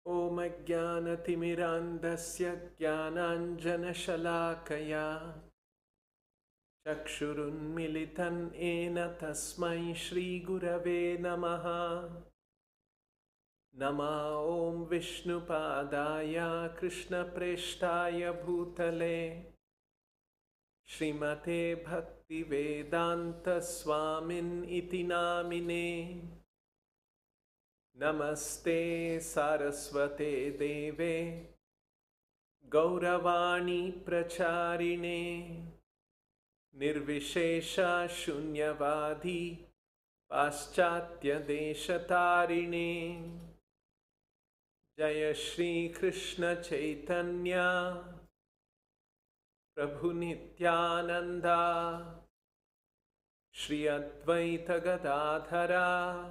Om Ajnanathimirantasya Jnananjanashalakaya Chakshurunmilitan ena tasmai Shri Gurave Namaha. Nama Om Vishnupadaya Krishna Preshtaya Bhutale Srimate Bhakti Vedanta Swamin iti namine. Namaste Saraswate Deve Gauravani Pracharine Nirvishesha Shunyavadi Paschatya Deshatarine Jaya Shri Krishna Chaitanya Prabhu Nityananda Shri Advaita Gadadhara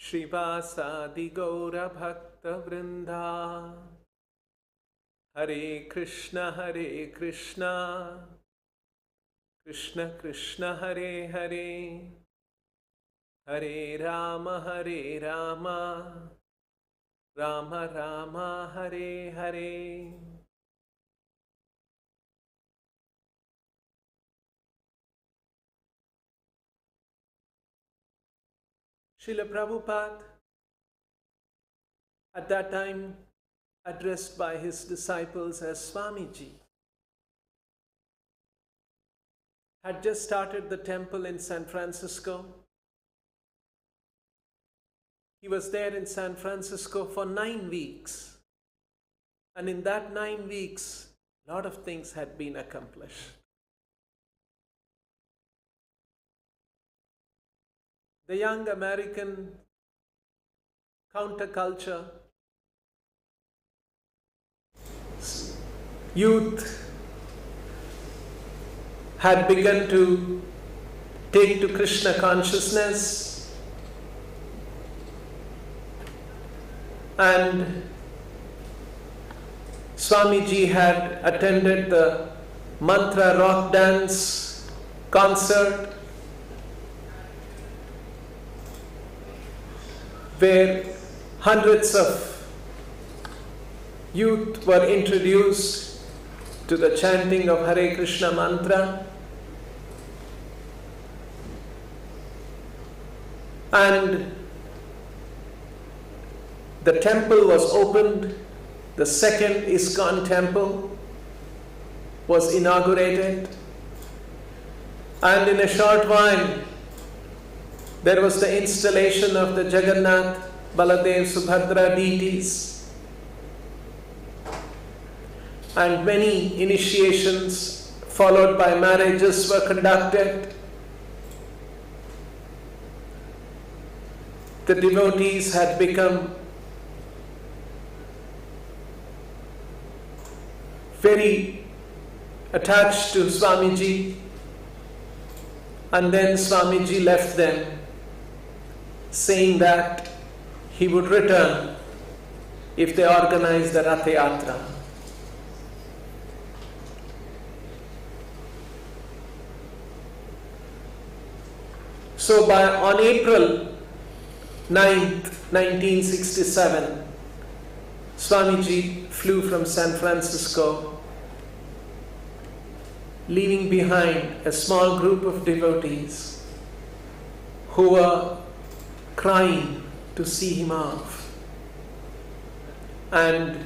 Shrivasadi Gaura Bhakta Vrinda. Hare Krishna Krishna Krishna Hare Hare Hare Rama Rama Rama Hare Hare. Srila Prabhupada, at that time addressed by his disciples as Swamiji, had just started the temple in San Francisco. He was there in San Francisco for 9 weeks. And in that 9 weeks, a lot of things had been accomplished. The young American counterculture, youth had begun to take to Krishna consciousness, and Swamiji had attended the mantra rock dance concert where hundreds of youth were introduced to the chanting of Hare Krishna mantra. And the temple was opened. The second ISKCON temple was inaugurated. And in a short while, there was the installation of the Jagannath, Baladev, Subhadra deities. And many initiations followed by marriages were conducted. The devotees had become very attached to Swamiji, and then Swamiji left them, saying that he would return if they organized the Rath Yatra. So on April 9th, 1967, Swamiji flew from San Francisco, leaving behind a small group of devotees who were crying to see him off. And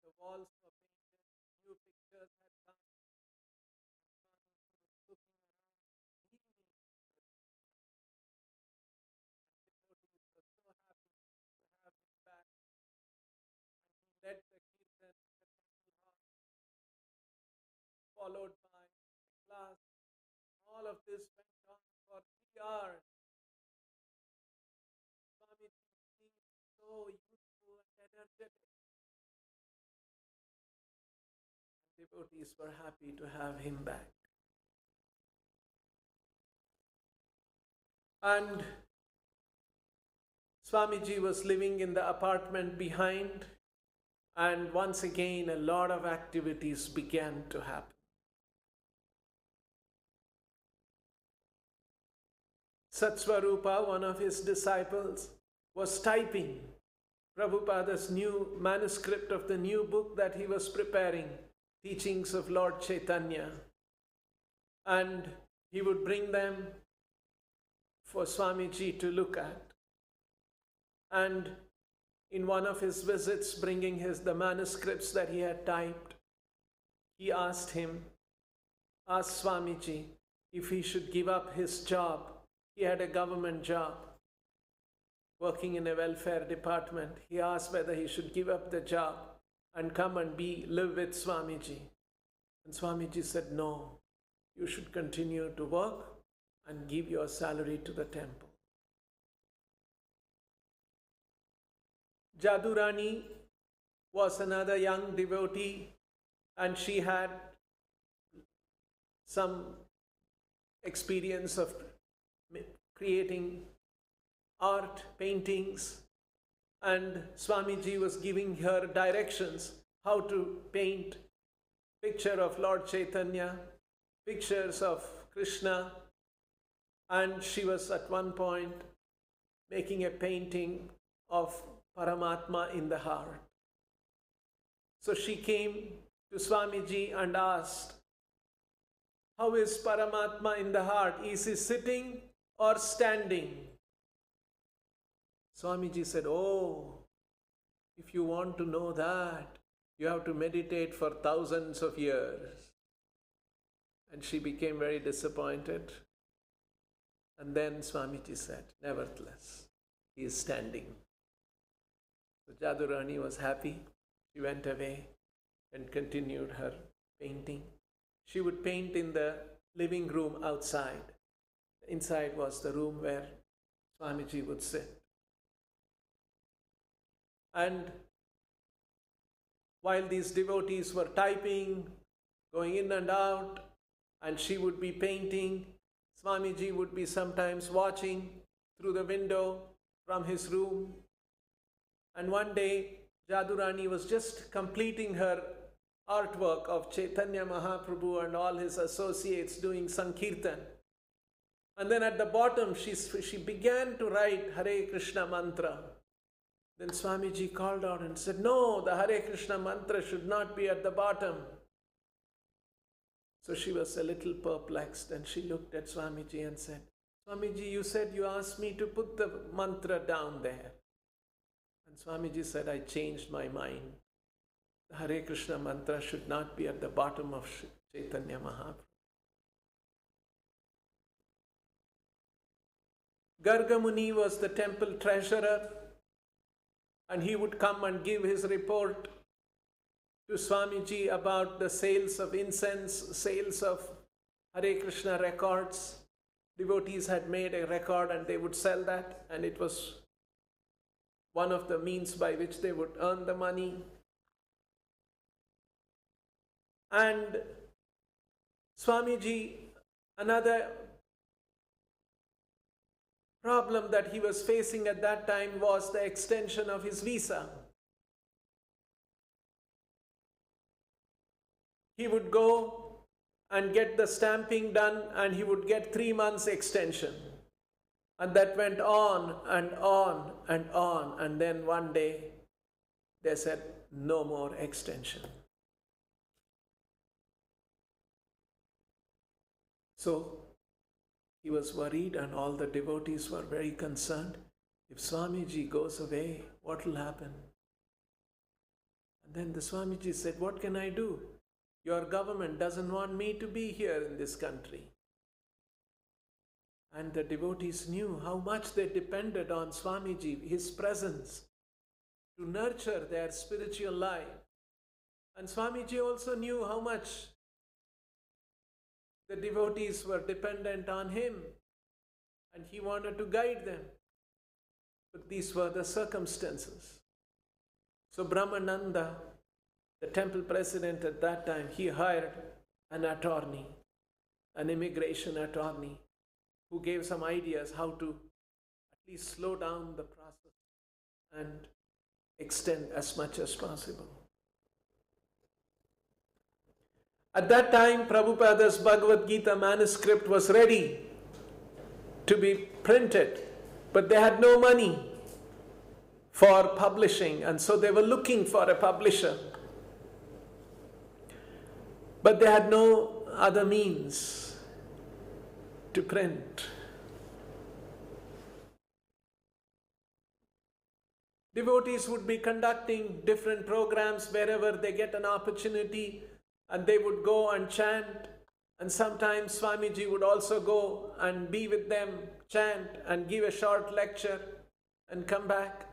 the walls were painted, new pictures had come, looking around, devotees were so happy to have him back. He led the kirtan in the temple hall. followed by class. All of this went on for 3 hours. Swami seemed so youthful and energetic. Devotees were happy to have him back. And Swamiji was living in the apartment behind, and once again a lot of activities began to happen. Satsvarupa, one of his disciples, was typing Prabhupada's new manuscript of the new book that he was preparing, Teachings of Lord Chaitanya. And he would bring them for Swamiji to look at. And in one of his visits, bringing the manuscripts that he had typed, he asked Swamiji if he should give up his job. He had a government job, working in a welfare department. He asked whether he should give up the job and come and live with Swamiji. And Swamiji said, no, you should continue to work and give your salary to the temple. Jadurani was another young devotee, and she had some experience of creating art, paintings, and Swamiji was giving her directions how to paint picture of Lord Chaitanya, pictures of Krishna, and she was at one point making a painting of Paramatma in the heart. So she came to Swamiji and asked, how is Paramatma in the heart? Is he sitting or standing? Swamiji said, oh, if you want to know that, you have to meditate for thousands of years. And she became very disappointed. And then Swamiji said, nevertheless, he is standing. So Jadurani was happy. She went away and continued her painting. She would paint in the living room outside. Inside was the room where Swamiji would sit. And while these devotees were typing, going in and out, and she would be painting, Swamiji would be sometimes watching through the window from his room. And one day, Jadurani was just completing her artwork of Chaitanya Mahaprabhu and all his associates doing Sankirtan. And then at the bottom, she began to write Hare Krishna mantra. Then Swamiji called out and said, no, the Hare Krishna mantra should not be at the bottom. So she was a little perplexed, and she looked at Swamiji and said, Swamiji, you said you asked me to put the mantra down there. And Swamiji said, I changed my mind. The Hare Krishna mantra should not be at the bottom of Chaitanya Mahaprabhu. Garga Muni was the temple treasurer, and he would come and give his report to Swamiji about the sales of incense, sales of Hare Krishna records. Devotees had made a record and they would sell that, and it was one of the means by which they would earn the money. And Swamiji, another problem that he was facing at that time was the extension of his visa. He would go and get the stamping done, and he would get 3 months extension. And that went on and on and on. And then one day they said, no more extension. So he was worried, and all the devotees were very concerned. If Swamiji goes away, what will happen? And then the Swamiji said, what can I do? Your government doesn't want me to be here in this country. And the devotees knew how much they depended on Swamiji, his presence, to nurture their spiritual life. And Swamiji also knew how much the devotees were dependent on him and he wanted to guide them. But these were the circumstances. So Brahmananda, the temple president at that time, he hired an attorney, an immigration attorney, who gave some ideas how to at least slow down the process and extend as much as possible. At that time, Prabhupada's Bhagavad Gita manuscript was ready to be printed, but they had no money for publishing, and so they were looking for a publisher. But they had no other means to print. Devotees would be conducting different programs wherever they get an opportunity, and they would go and chant, and sometimes Swamiji would also go and be with them, chant and give a short lecture and come back.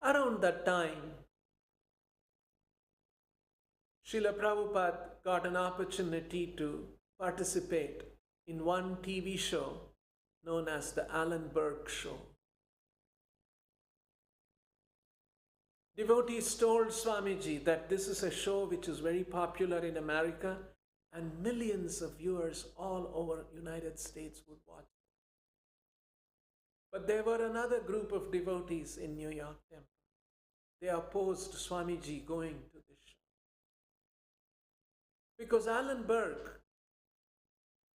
Around that time, Srila Prabhupada got an opportunity to participate in one TV show known as the Alan Burke Show. Devotees told Swamiji that this is a show which is very popular in America and millions of viewers all over United States would watch. But there were another group of devotees in New York Temple. They opposed Swamiji going to this show. Because Alan Burke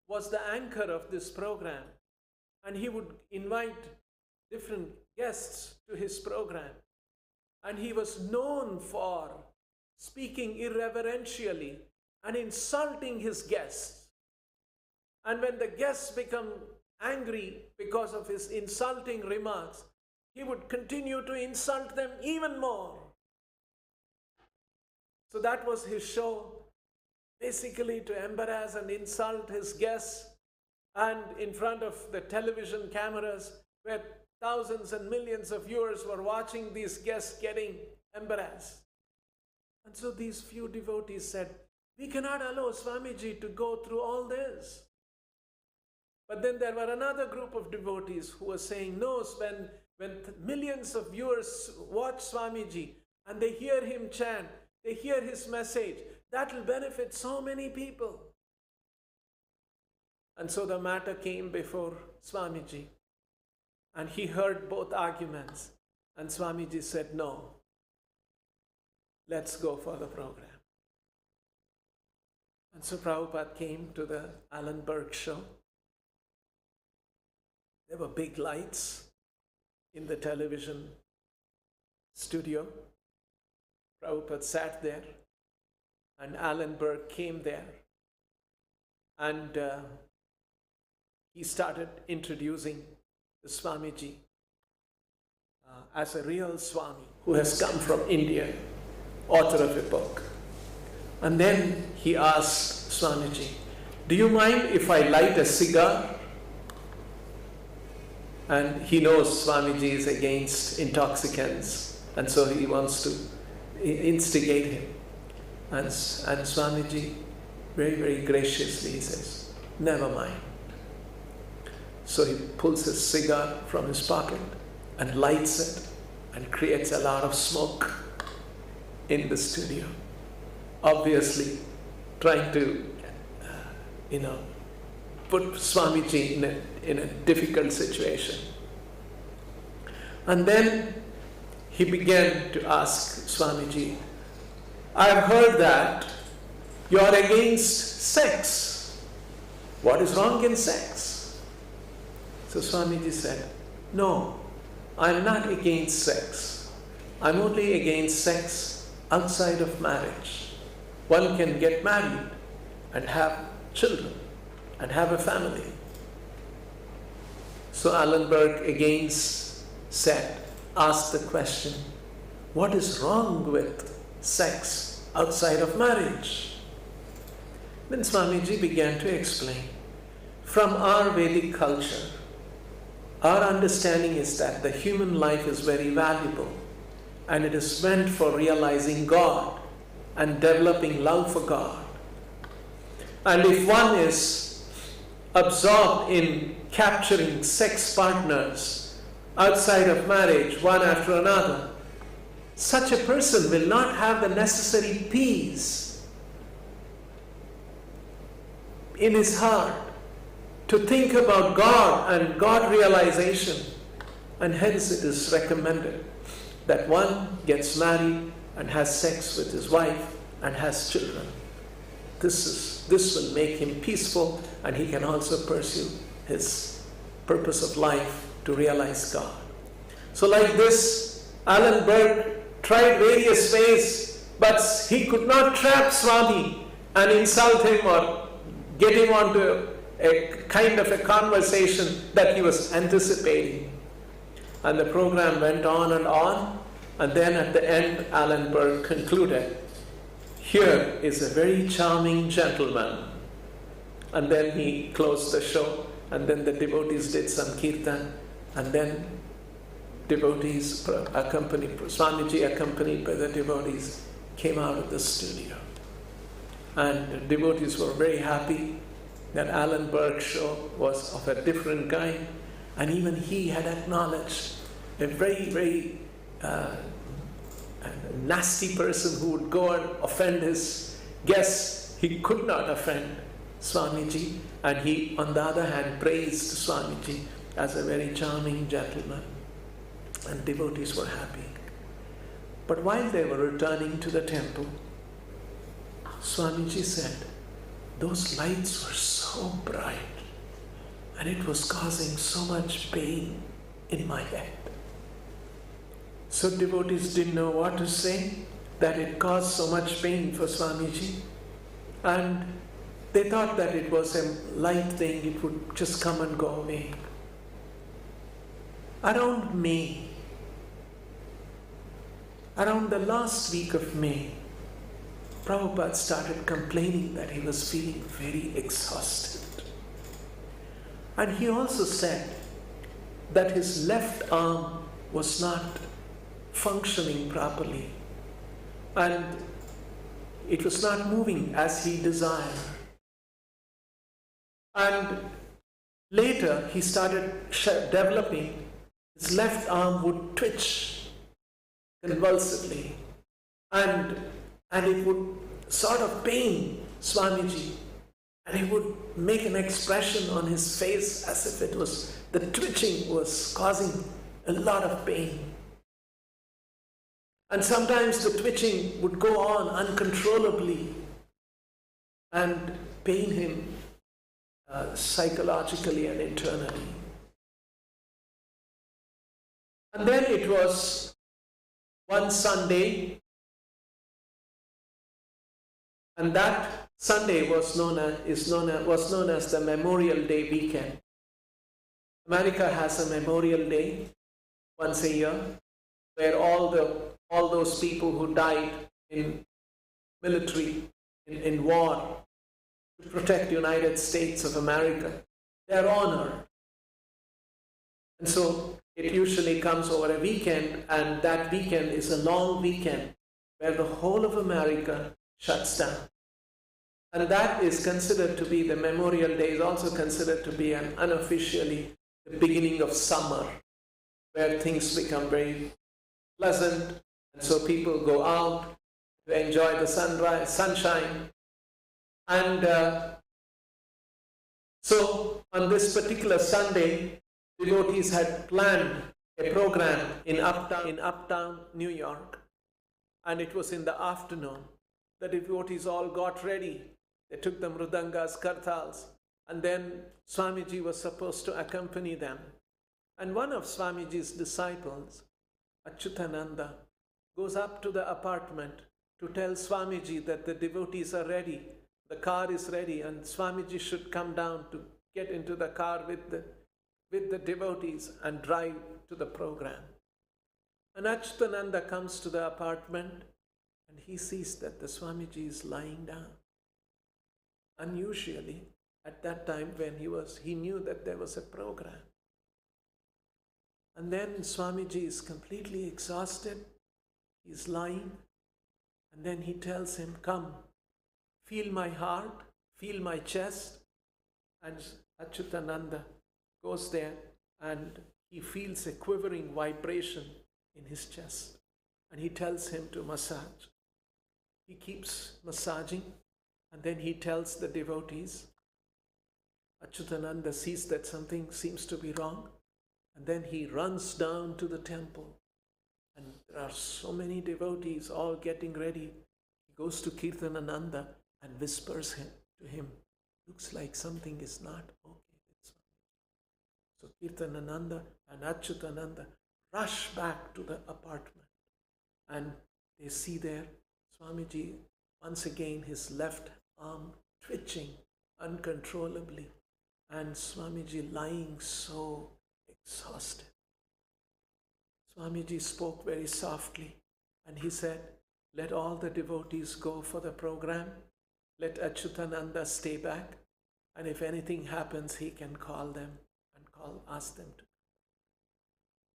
was the anchor of this program, and he would invite different guests to his program. And he was known for speaking irreverentially and insulting his guests. And when the guests become angry because of his insulting remarks, he would continue to insult them even more. So that was his show, basically to embarrass and insult his guests, and in front of the television cameras where thousands and millions of viewers were watching these guests getting embarrassed. And so these few devotees said, we cannot allow Swamiji to go through all this. But then there were another group of devotees who were saying, no, when millions of viewers watch Swamiji and they hear him chant, they hear his message, that will benefit so many people. And so the matter came before Swamiji. And he heard both arguments. And Swamiji said, no, let's go for the program. And so Prabhupada came to the Alan Burke show. There were big lights in the television studio. Prabhupada sat there, and Alan Burke came there. And he started introducing the Swamiji as a real Swami who has come from India, author of a book. And then he asked Swamiji, do you mind if I light a cigar? And he knows Swamiji is against intoxicants, and so he wants to instigate him. And Swamiji very, very graciously says, never mind. So he pulls his cigar from his pocket and lights it and creates a lot of smoke in the studio. Obviously, trying to, put Swamiji in a difficult situation. And then he began to ask Swamiji, I have heard that you are against sex. What is wrong in sex? So Swamiji said, no, I'm not against sex. I'm only against sex outside of marriage. One can get married and have children and have a family. So Alan Burke again asked the question, what is wrong with sex outside of marriage? Then Swamiji began to explain, from our Vedic culture, our understanding is that the human life is very valuable and it is meant for realizing God and developing love for God. And if one is absorbed in capturing sex partners outside of marriage, one after another, such a person will not have the necessary peace in his heart to think about God and God realization. And hence it is recommended that one gets married and has sex with his wife and has children. This will make him peaceful, and he can also pursue his purpose of life to realize God. So like this, Alan Berg tried various ways, but he could not trap Swami and insult him or get him onto a kind of a conversation that he was anticipating. And the program went on, and then at the end, Alan Berg concluded, "Here is a very charming gentleman." And then he closed the show, and then the devotees did some kirtan, and then devotees accompanied, Swamiji accompanied by the devotees, came out of the studio. And the devotees were very happy that Alan Berg's show was of a different kind, and even he had acknowledged a very, very nasty person who would go and offend his guests. He could not offend Swamiji, and he, on the other hand, praised Swamiji as a very charming gentleman. And devotees were happy. But while they were returning to the temple, Swamiji said, those lights were so bright, and it was causing so much pain in my head. So devotees didn't know what to say, that it caused so much pain for Swamiji. And they thought that it was a light thing, it would just come and go away. Around May, around the last week of May, Prabhupada started complaining that he was feeling very exhausted. And he also said that his left arm was not functioning properly, and it was not moving as he desired. And later he started developing, his left arm would twitch convulsively, and it would sort of pain Swamiji, and he would make an expression on his face as if it was, the twitching was causing a lot of pain. And sometimes the twitching would go on uncontrollably and pain him psychologically and internally. And then it was one Sunday, and that Sunday was known as the Memorial Day weekend. America has a Memorial Day once a year, where all those people who died in military, in war, to protect the United States of America, they are honored. And so it usually comes over a weekend, and that weekend is a long weekend where the whole of America shuts down. And that is considered to be, the Memorial Day is also considered to be unofficially the beginning of summer, where things become very pleasant, and so people go out to enjoy the sunshine. And so on this particular Sunday, devotees had planned a program in uptown New York, and it was in the afternoon. The devotees all got ready. They took the mrudangas, kartals, and then Swamiji was supposed to accompany them. And one of Swamiji's disciples, Achyutananda, goes up to the apartment to tell Swamiji that the devotees are ready, the car is ready, and Swamiji should come down to get into the car with the devotees and drive to the program. And Achyutananda comes to the apartment, and he sees that the Swamiji is lying down. Unusually, at that time when he knew that there was a program. And then Swamiji is completely exhausted. He's lying, And then he tells him, come, feel my heart, feel my chest. And Achyutananda goes there and he feels a quivering vibration in his chest. And he tells him to massage. He keeps massaging and then he tells the devotees. Achyutananda sees that something seems to be wrong and then he runs down to the temple. And there are so many devotees all getting ready. He goes to Kirtanananda and whispers to him, looks like something is not okay with Swamiji. So Kirtanananda and Achyutananda rush back to the apartment and they see there Swamiji, once again his left arm twitching uncontrollably and Swamiji lying so exhausted. Swamiji spoke very softly and he said, let all the devotees go for the program. Let Achyutananda stay back. And if anything happens, he can call them and ask them to.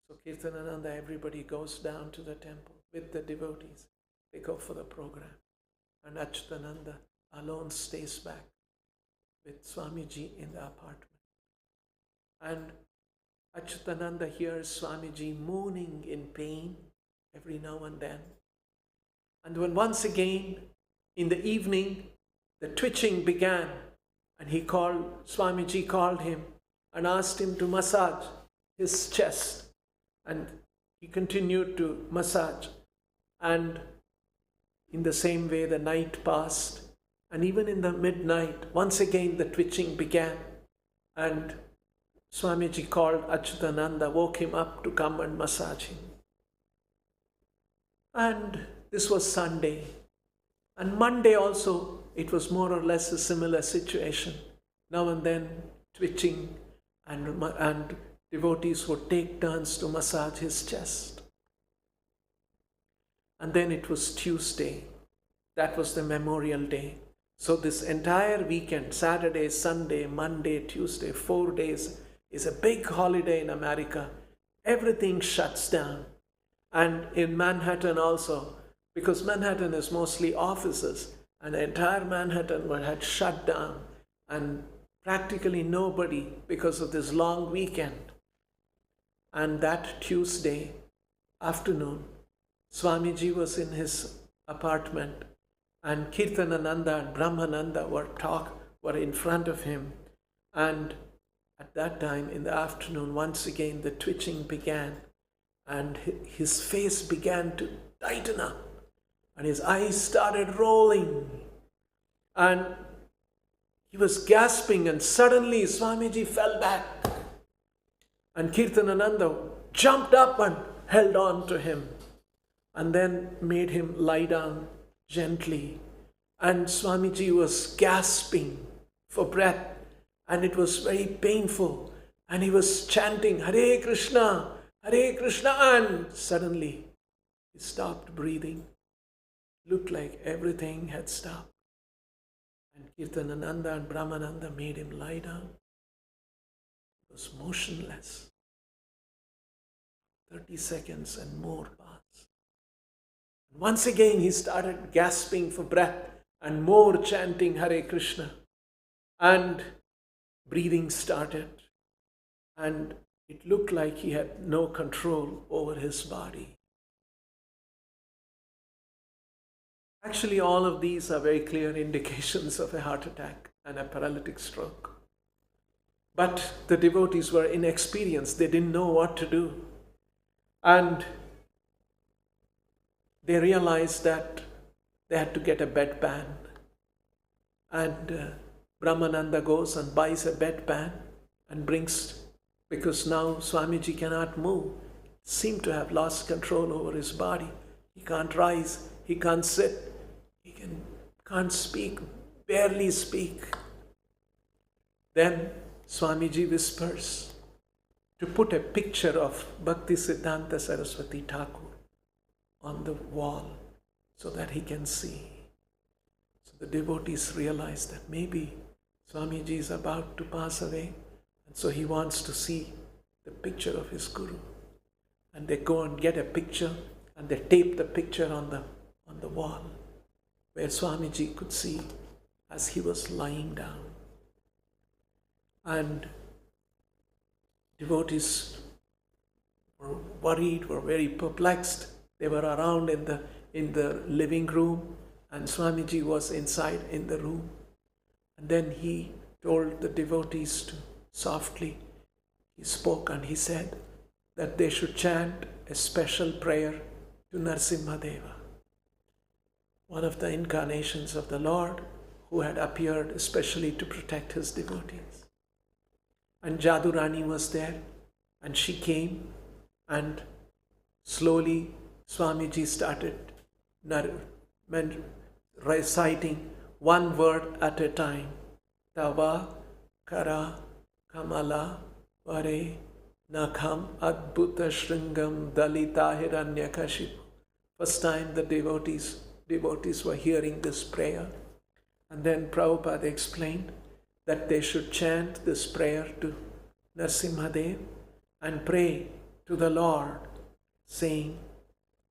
So Kirtanananda, everybody goes down to the temple with the devotees. They go for the program. And Achyutananda alone stays back with Swamiji in the apartment. And Achyutananda hears Swamiji moaning in pain every now and then. And when once again in the evening the twitching began and Swamiji called him and asked him to massage his chest. And he continued to massage. And in the same way the night passed. And even in the midnight, once again the twitching began. And Swamiji called Achyutananda, woke him up to come and massage him. And this was Sunday. And Monday also, it was more or less a similar situation. Now and then twitching and devotees would take turns to massage his chest. And then it was Tuesday. That was the Memorial Day. So this entire weekend, Saturday, Sunday, Monday, Tuesday, 4 days, is a big holiday in America. Everything shuts down. And in Manhattan also, because Manhattan is mostly offices, and the entire Manhattan had shut down, and practically nobody because of this long weekend. And that Tuesday afternoon, Swamiji was in his apartment, and Kirtanananda and Brahmananda were in front of him. And at that time in the afternoon, once again the twitching began, and his face began to tighten up, and his eyes started rolling, and he was gasping, and suddenly Swamiji fell back, and Kirtanananda jumped up and held on to him, and then made him lie down gently. And Swamiji was gasping for breath, and it was very painful, and he was chanting, Hare Krishna, Hare Krishna, and suddenly he stopped breathing. Looked like everything had stopped. And Kirtanananda and Brahmananda made him lie down. He was motionless. 30 seconds and more passed. Once again he started gasping for breath and more chanting Hare Krishna. And breathing started. And it looked like he had no control over his body. Actually, all of these are very clear indications of a heart attack and a paralytic stroke. But the devotees were inexperienced. They didn't know what to do. And they realized that they had to get a bedpan. And Brahmananda goes and buys a bedpan and brings, because now Swamiji cannot move, seemed to have lost control over his body. He can't rise, he can't sit, he can't speak, barely speak. Then Swamiji whispers to put a picture of Bhakti Siddhanta Saraswati Thakur on the wall so that he can see. So the devotees realize that maybe Swamiji is about to pass away, and so he wants to see the picture of his Guru. And they go and get a picture, and they tape the picture on the wall. where Swamiji could see as he was lying down. And devotees were worried, were very perplexed. They were around in the living room, and Swamiji was inside in the room. And then he told the devotees to softly, he spoke and he said that they should chant a special prayer to Narasimhadeva, one of the incarnations of the Lord who had appeared especially to protect his devotees. And Jadurani was there, and she came, and slowly Swamiji started reciting one word at a time. Tava kara kamala vare nakham adbhuta shringam dalita hiranyakashipu. First time the devotees were hearing this prayer. And then Prabhupada explained that they should chant this prayer to Narasimhadev and pray to the Lord, saying,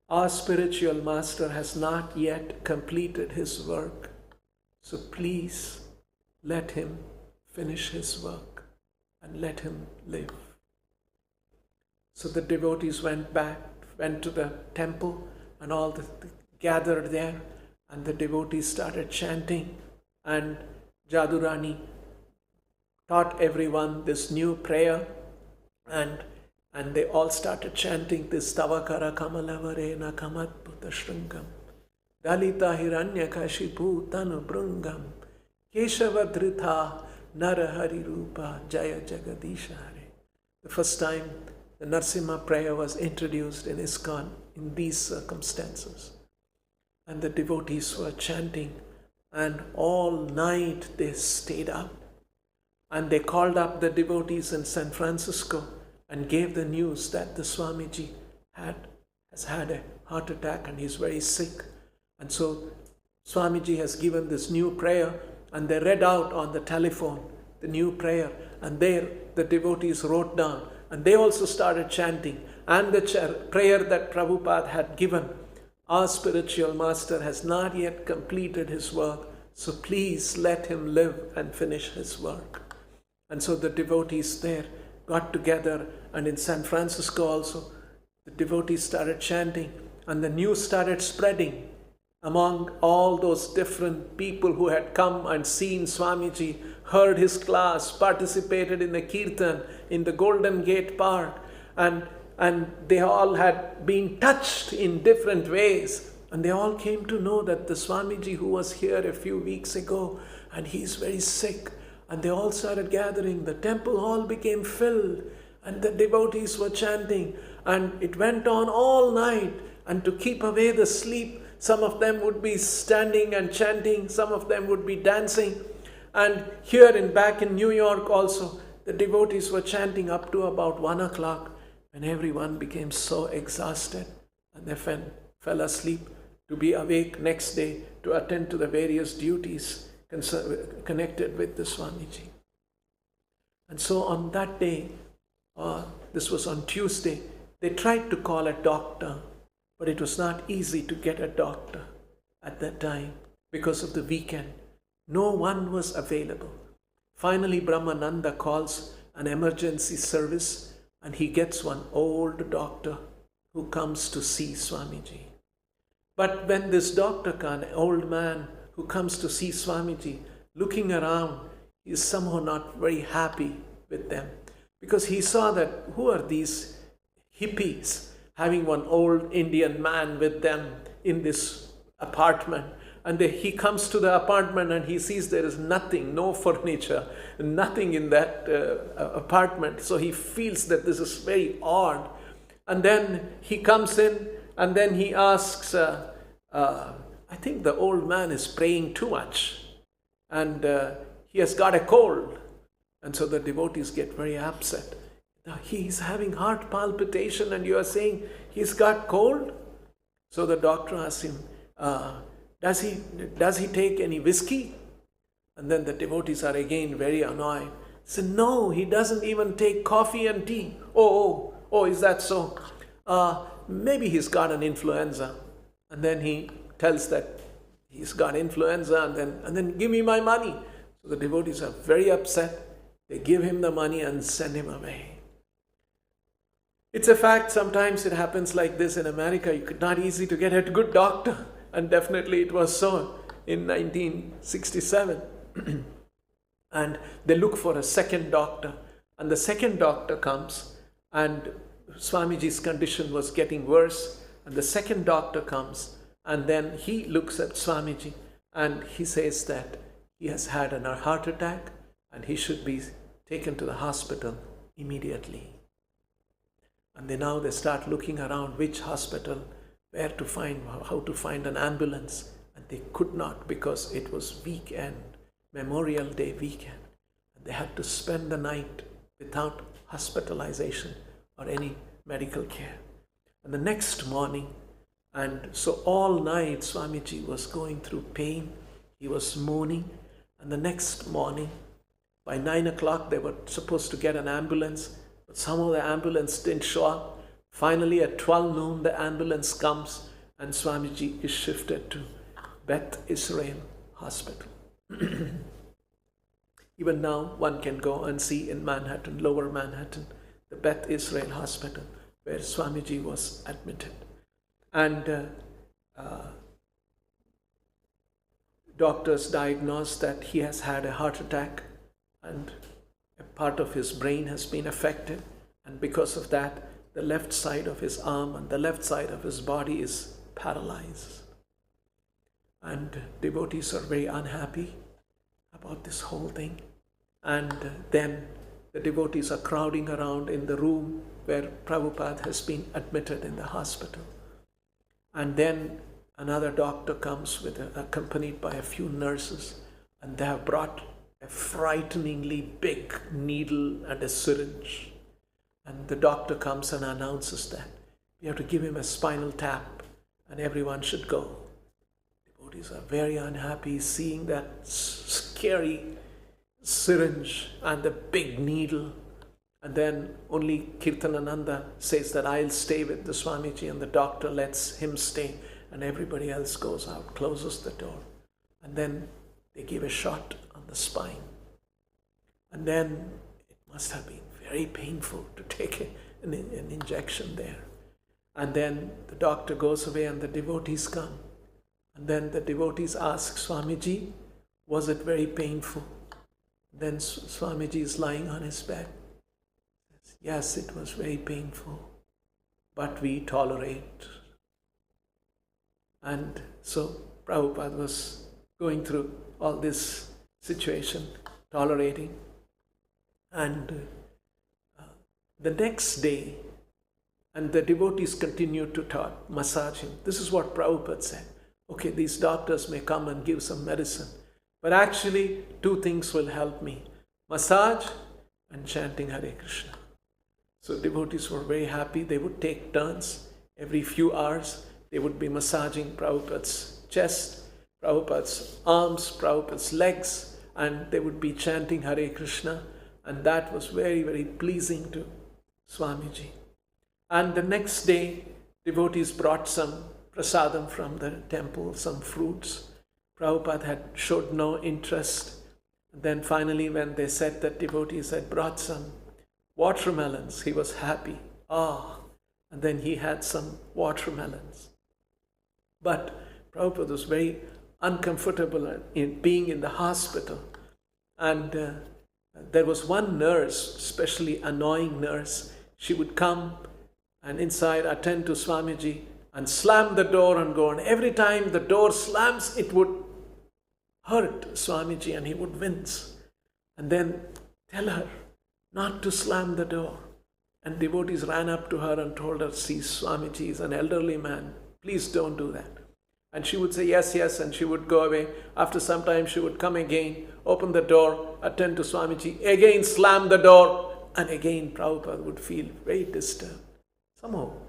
our spiritual master has not yet completed his work, so please let him finish his work and let him live. So the devotees went to the temple, and all gathered there, and the devotees started chanting, and Jadurani taught everyone this new prayer, and they all started chanting this Tavakara Kamalavare Nakamat Bhuta Shringam Dalita Hiranyakashipu Tanu Brungam Keshavadritha Narahari Rupa Jaya Jagadisha Hare. The first time the Narasimha prayer was introduced in ISKCON in these circumstances. And the devotees were chanting, and all night they stayed up. And they called up the devotees in San Francisco and gave the news that the Swamiji has had a heart attack and he's very sick. And so Swamiji has given this new prayer, and they read out on the telephone the new prayer, and there the devotees wrote down, and they also started chanting. And the prayer that Prabhupada had given, our spiritual master has not yet completed his work, so please let him live and finish his work. And so the devotees there got together, and in San Francisco also, the devotees started chanting, and the news started spreading among all those different people who had come and seen Swamiji, heard his class, participated in the kirtan in the Golden Gate Park, and they all had been touched in different ways, and they all came to know that the Swamiji who was here a few weeks ago, and he's very sick. And they all started gathering. The temple hall became filled, and the devotees were chanting, and it went on all night. And to keep away the sleep, some of them would be standing and chanting, some of them would be dancing. And here back in New York also, the devotees were chanting up to about 1 o'clock, when everyone became so exhausted, and they fell asleep to be awake next day to attend to the various duties connected with the Swamiji. And so on that day, this was on Tuesday, they tried to call a doctor, but it was not easy to get a doctor at that time because of the weekend. No one was available. Finally, Brahmananda calls an emergency service, and he gets one old doctor who comes to see Swamiji. But when this doctor, an old man who comes to see Swamiji, looking around, he is somehow not very happy with them, because he saw that who are these hippies having one old Indian man with them in this apartment. And he comes to the apartment and he sees there is nothing, no furniture, nothing in that apartment. So he feels that this is very odd. And then he comes in and then he asks, I think the old man is praying too much and he has got a cold. And so the devotees get very upset. Now he's having heart palpitation and you are saying he's got cold? So the doctor asks him, does he take any whiskey? And then the devotees are again very annoyed. Say, no, he doesn't even take coffee and tea. Oh, is that so? Maybe he's got an influenza. And then he tells that he's got influenza, and then give me my money. So the devotees are very upset. They give him the money and send him away. It's a fact, sometimes it happens like this in America. It's not easy to get a good doctor. And definitely it was so in 1967. And they look for a second doctor. And the second doctor comes, and Swamiji's condition was getting worse. And the second doctor comes, and then he looks at Swamiji, and he says that he has had a heart attack, and he should be taken to the hospital immediately. And now they start looking around which hospital, where to find, how to find an ambulance. And they could not, because it was weekend, Memorial Day weekend. And they had to spend the night without hospitalization or any medical care. And the next morning, and so all night Swamiji was going through pain. He was moaning. And the next morning, by 9 o'clock, they were supposed to get an ambulance, but somehow the ambulance didn't show up. Finally, at 12 noon, the ambulance comes, and Swamiji is shifted to Beth Israel Hospital. Even now, one can go and see in Manhattan, Lower Manhattan, the Beth Israel Hospital, where Swamiji was admitted. And doctors diagnosed that he has had a heart attack, and a part of his brain has been affected, and because of that, the left side of his arm and the left side of his body is paralyzed. And devotees are very unhappy about this whole thing. And then the devotees are crowding around in the room where Prabhupada has been admitted in the hospital. And then another doctor comes accompanied by a few nurses, and they have brought a frighteningly big needle and a syringe. And the doctor comes and announces that we have to give him a spinal tap and everyone should go. Devotees are very unhappy seeing that scary syringe and the big needle. And then only Kirtanananda says that I'll stay with the Swamiji, and the doctor lets him stay, and everybody else goes out, closes the door. And then they give a shot on the spine. And then it must have been very painful to take an injection there. And then the doctor goes away and the devotees come. And then the devotees ask Swamiji, was it very painful? Then Swamiji is lying on his bed. Yes, it was very painful, but we tolerate. And so Prabhupada was going through all this situation, tolerating. And the next day, and the devotees continued to massage him. This is what Prabhupada said. Okay, these doctors may come and give some medicine, but actually 2 things will help me: massage and chanting Hare Krishna. So devotees were very happy. They would take turns. Every few hours, they would be massaging Prabhupada's chest, Prabhupada's arms, Prabhupada's legs, and they would be chanting Hare Krishna. And that was very, very pleasing to Swamiji. And the next day, devotees brought some prasadam from the temple, some fruits. Prabhupada had showed no interest. And then finally, when they said that devotees had brought some watermelons, he was happy. And then he had some watermelons. But Prabhupada was very uncomfortable in being in the hospital. And there was one nurse, especially annoying nurse. She would come and inside attend to Swamiji and slam the door and go. And every time the door slams, it would hurt Swamiji and he would wince. And then tell her not to slam the door. And devotees ran up to her and told her, see, Swamiji is an elderly man. Please don't do that. And she would say, yes, yes, and she would go away. After some time, she would come again, open the door, attend to Swamiji, again slam the door, and again Prabhupada would feel very disturbed.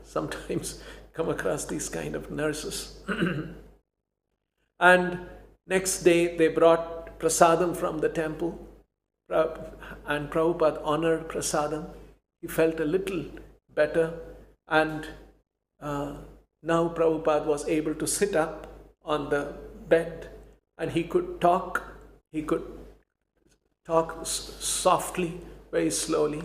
Sometimes come across these kind of nurses. And next day, they brought prasadam from the temple, and Prabhupada honored prasadam. He felt a little better, and now Prabhupada was able to sit up on the bed, and he could talk. He could talk softly, very slowly.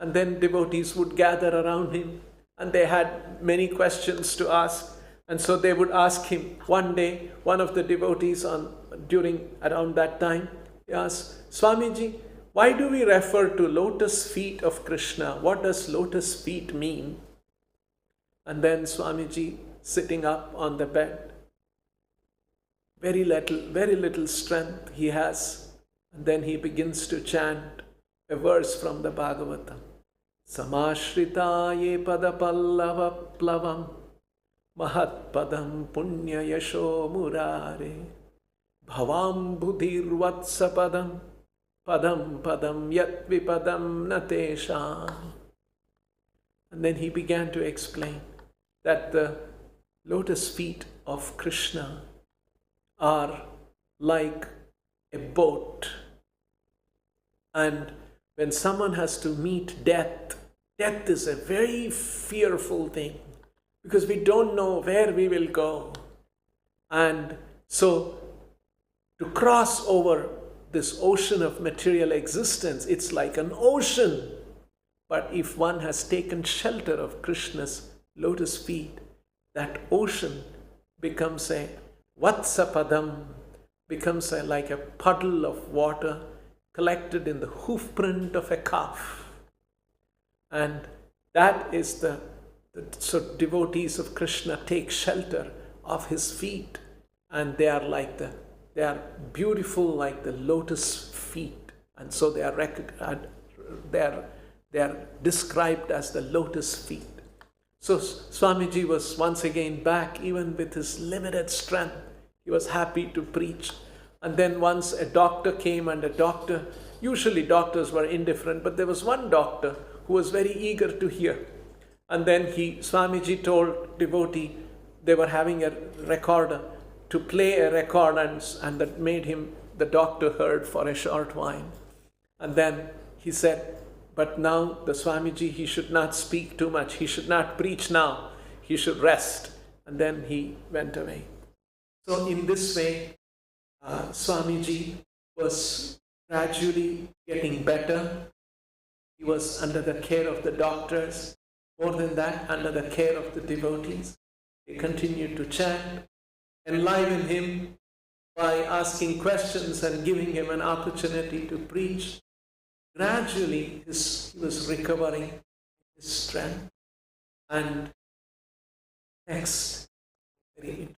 And then devotees would gather around him, and they had many questions to ask. And so they would ask him. One day, one of the devotees around that time, he asked, Swamiji, why do we refer to lotus feet of Krishna? What does lotus feet mean? And then Swamiji, sitting up on the bed, very little strength he has. And then he begins to chant a verse from the Bhagavatam. Samashritaye padapallava plavam mahat padam punya yasho murare bhavam budhirvatsa padam padam yat vipadam natesham. And then he began to explain that the lotus feet of Krishna are like a boat. And when someone has to meet death is a very fearful thing, because we don't know where we will go. And so to cross over this ocean of material existence, it's like an ocean. But if one has taken shelter of Krishna's lotus feet, that ocean becomes a vatsapadam, becomes like a puddle of water collected in the hoof print of a calf. And that is so devotees of Krishna take shelter of his feet, and they are beautiful like the lotus feet, and so they are described as the lotus feet. So Swamiji was once again back, even with his limited strength. He was happy to preach. And then once a doctor came, and usually doctors were indifferent, but there was one doctor who was very eager to hear. And then Swamiji told devotee, they were having a recorder, to play a record, and that made the doctor heard for a short while. And then he said, but now the Swamiji, he should not speak too much. He should not preach now. He should rest. And then he went away. So in this way, Swamiji was gradually getting better. He was under the care of the doctors. More than that, under the care of the devotees. They continued to chant, enliven him by asking questions and giving him an opportunity to preach. Gradually, he was recovering his strength. And next, very